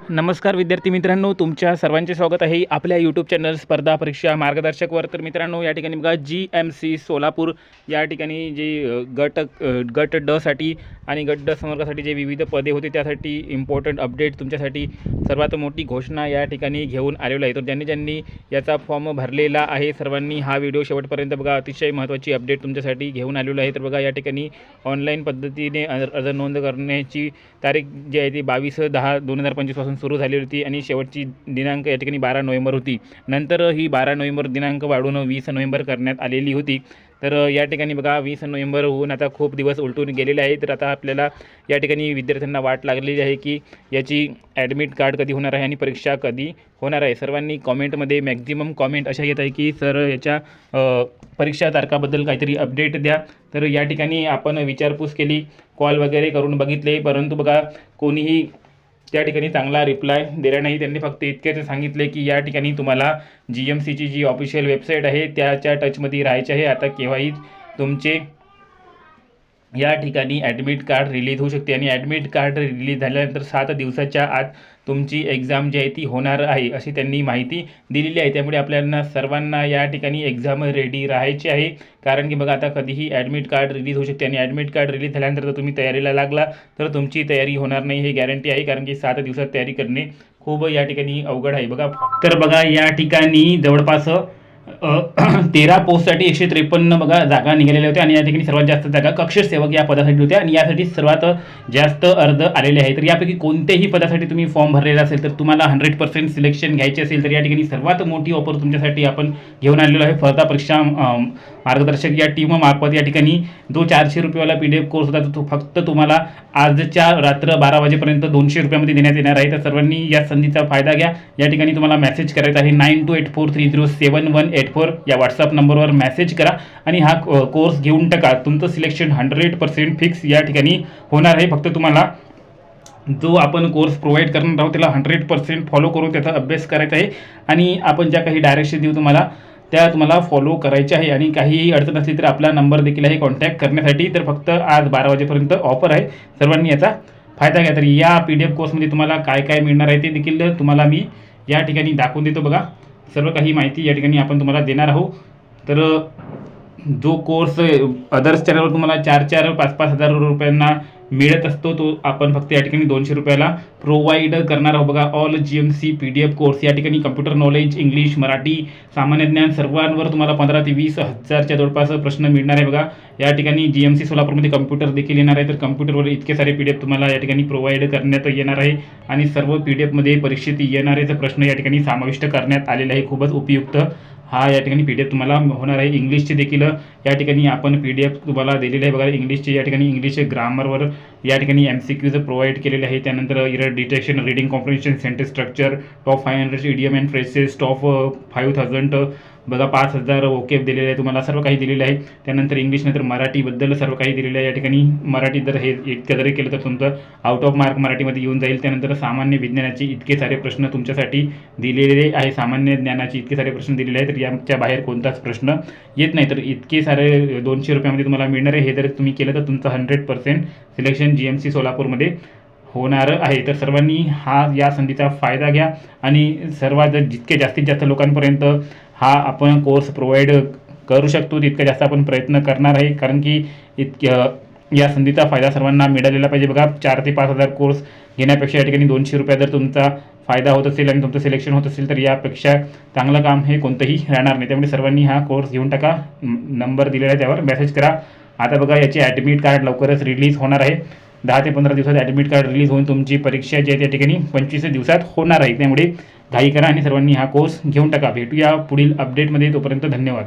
नमस्कार विद्यार्थी मित्रांनो, तुमच्या सर्वांचे स्वागत आहे आपल्या यूट्यूब चॅनल स्पर्धा परीक्षा मार्गदर्शकवर। तर मित्रांनो, या ठिकाणी बघा GMC सोलापूर या ठिकाणी जे गट ड साठी आणि गट ड संवर्गासाठी जे विविध पदे होते त्यासाठी इम्पॉर्टंट अपडेट तुमच्यासाठी सर्वात मोठी घोषणा या ठिकाणी घेऊन आलेलो आहे। तर ज्यांनी याचा फॉर्म भरलेला आहे सर्वांनी हा व्हिडिओ शेवटपर्यंत बघा, अतिशय महत्त्वाची अपडेट तुमच्यासाठी घेऊन आलेलो आहे। तर बघा, या ठिकाणी ऑनलाईन पद्धतीने अर्ज नोंद करण्याची तारीख जी आहे ती 22/10/2025 पासून सुरू झाली होती आणि शेवटची दिनांक या ठिकाणी 12 नोव्हेंबर होती। नंतर ही 12 नोव्हेंबर दिनांक वाढवून 20 नोव्हेंबर करण्यात आलेली होती। तर या ठिकाणी बघा, 20 नोव्हेंबर होऊन आता खूप दिवस उलटून गेलेले आहे। तर आता आपल्याला या ठिकाणी विद्यार्थ्यांना वाट लागलेली आहे की याची ॲडमिट कार्ड कधी होणार आहे आणि परीक्षा कधी होणार आहे। सर्वांनी कॉमेंटमध्ये मॅक्झिमम कॉमेंट अशा येत आहे की सर याच्या परीक्षा तारखाबद्दल काहीतरी अपडेट द्या। तर या ठिकाणी आपण विचारपूस केली, कॉल वगैरे करून बघितले, परंतु बघा कोणीही त्या ठिकाणी चांगला रिप्लाय दिला नाही। त्यांनी फक्त इतकेच सांगितले की या ठिकाणी तुम्हाला GMCची जी ऑफिशियल वेबसाईट आहे त्याच्या टचमध्ये राहायचे आहे। आता केव्हाही तुमचे या ठिकाणी ॲडमिट कार्ड रिलीज होऊ शकते आणि ॲडमिट कार्ड रिलीज झाल्यानंतर 7 दिवसाच्या आत तुमची एक्झाम जी आहे ती होणार आहे अशी त्यांनी माहिती दिलेली आहे। त्यामुळे आपल्याला सर्वांना या ठिकाणी एक्झाम रेडी राहायची आहे, कारण की बघा आता कधीही ॲडमिट कार्ड रिलीज होऊ शकते आणि ॲडमिट कार्ड रिलीज झाल्यानंतर जर तुम्ही तयारीला लागला तर तुमची तयारी होणार नाही हे गॅरंटी आहे, कारण की 7 दिवसात तयारी करणे खूप या ठिकाणी अवघड आहे। बघा, तर बघा या ठिकाणी जवळपास 13 पोस्टसाठी 153 बघा जागा निघालेल्या होत्या आणि या ठिकाणी सर्वात जास्त जागा कक्ष सेवक या पदासाठी होत्या आणि यासाठी सर्वात जास्त अर्ज आलेले आहे। तर यापैकी कोणत्याही पदासाठी तुम्ही फॉर्म भरलेला असेल तर तुम्हाला 100% सिलेक्शन घ्यायचे असेल तर या ठिकाणी सर्वात मोठी ऑफर तुमच्यासाठी आपण घेऊन आलेलो आहे। स्पर्धा परीक्षा मार्गदर्शक या टीम मार्फत या ठिकाणी जो 400 रुपयेवाला PDF कोर्स होता तो फक्त तुम्हाला आजच्या रात्र 12 वाजेपर्यंत 200 रुपयामध्ये देण्यात येणार आहे। तर सर्वांनी या संधीचा फायदा घ्या। या ठिकाणी तुम्हाला मेसेज करायचा आहे 9284307184 या व्हॉट्सअप नंबरवर मेसेज करा आणि हा कोर्स घेऊन टाका। तुमचं सिलेक्शन 100% फिक्स या ठिकाणी होणार आहे। फक्त तुम्हाला जो आपण कोर्स प्रोव्हाइड करणार आहोत त्याला 100% फॉलो करून त्याचा अभ्यास करायचा आहे आणि आपण ज्या काही डायरेक्शन देऊ तुम्हाला त्या तुम्हाला फॉलो करायचे आहे। आणि काहीही अडचण असली तर आपला नंबर देखील आहे कॉन्टॅक्ट करण्यासाठी। तर फक्त आज 12 वाजेपर्यंत ऑफर आहे, सर्वांनी याचा फायदा घ्या। तर या PDF कोर्समध्ये तुम्हाला काय काय मिळणार आहे ते देखील तुम्हाला मी या ठिकाणी दाखवून देतो। बघा, सर्व काही माहिती या ठिकाणी आपण तुम्हाला देणार आहोत। तर जो कोर्स अदर्स चॅनलवर तुम्हाला 4-4, 5-5 हजार रुपयांना मिळत असतो तो आपण फक्त या ठिकाणी 200 रुपयाला प्रोव्हाइड करणार आहोत। बघा, ऑल GMC PDF कोर्स या ठिकाणी कम्प्युटर नॉलेज, इंग्लिश, मराठी, सामान्य ज्ञान सर्वांवर तुम्हाला 15 ते 20 हजारच्या जवळपास प्रश्न मिळणार आहे। बघा, या ठिकाणी GMC सोलापूरमध्ये कम्प्युटर देखील येणार आहे। तर कम्प्युटरवर इतके सारे PDF तुम्हाला या ठिकाणी प्रोव्हाइड करण्यात येणार आहे आणि सर्व PDF परीक्षेत येणारे प्रश्न या ठिकाणी समाविष्ट करण्यात आलेले आहे। खूपच उपयुक्त हा या ठिकाणी PDF तुम्हाला होणार आहे। इंग्लिशचे देखील या ठिकाणी आपण PDF तुम्हाला दिलेले आहे। बघा, इंग्लिशचे या ठिकाणी इंग्लिश ग्रामरवर या ठिकाणी MCQज प्रोव्हाइड केलेले आहे। त्यानंतर error detection, reading comprehension, sentence structure, top 500 idiom and phrases, top 5000 बघा 5000 ओकेब दिलेले आहे तुम्हाला, सर्व काही दिलेले आहे। त्यानंतर इंग्लिश नंतर मराठीबद्दल सर्व काही दिलेलं आहे। या ठिकाणी मराठी जर हे इतकं जरी केलं तर तुमचं आउट ऑफ मार्क मराठीमध्ये येऊन जाईल। त्यानंतर सामान्य विज्ञानाचे इतके सारे प्रश्न तुमच्यासाठी दिलेले आहे, सामान्य ज्ञानाचे इतके सारे प्रश्न दिलेले आहेत। तर याच्या बाहेर कोणताच प्रश्न येत नाही। तर इतके सारे 200 रुपयामध्ये तुम्हाला मिळणार आहे। हे जर तुम्ही केलं तर तुमचं 100% सिलेक्शन GMC सोलापूरमध्ये होणार आहे। तर सर्वांनी या संधीचा फायदा घ्या आणि जितके जास्तीत जास्त लोकांपर्यंत हा आपण कोर्स प्रोव्हाइड करू शकतो तितकं जास्त आपण प्रयत्न करणार आहे, कारण की या संधीचा फायदा सर्वांना मिळालेला पाहिजे। बघा, 4 ते 5 हजार कोर्स घेण्यापेक्षा या ठिकाणी 200 रुपये जर तुमचा फायदा होत असेल आणि तुमचं सिलेक्शन होत असेल तर यापेक्षा चांगलं काम हे कोणतंही राहणार नाही। त्यामुळे सर्वांनी हा कोर्स घेऊन टाका। नंबर दिलेला आहे त्यावर मेसेज करा। आता बघा, याचे ॲडमिट कार्ड लवकरच रिलीज होणार आहे। 10 ते 15 दिवसात ॲडमिट कार्ड रिलीज होऊन तुमची परीक्षा जी आहे त्या ठिकाणी 25 दिवसात होणार आहे। त्यामुळे घाई करा आणि सर्वांनी हा कोर्स घेऊन टाका। भेटूया पुढील अपडेटमध्ये, तोपर्यंत धन्यवाद।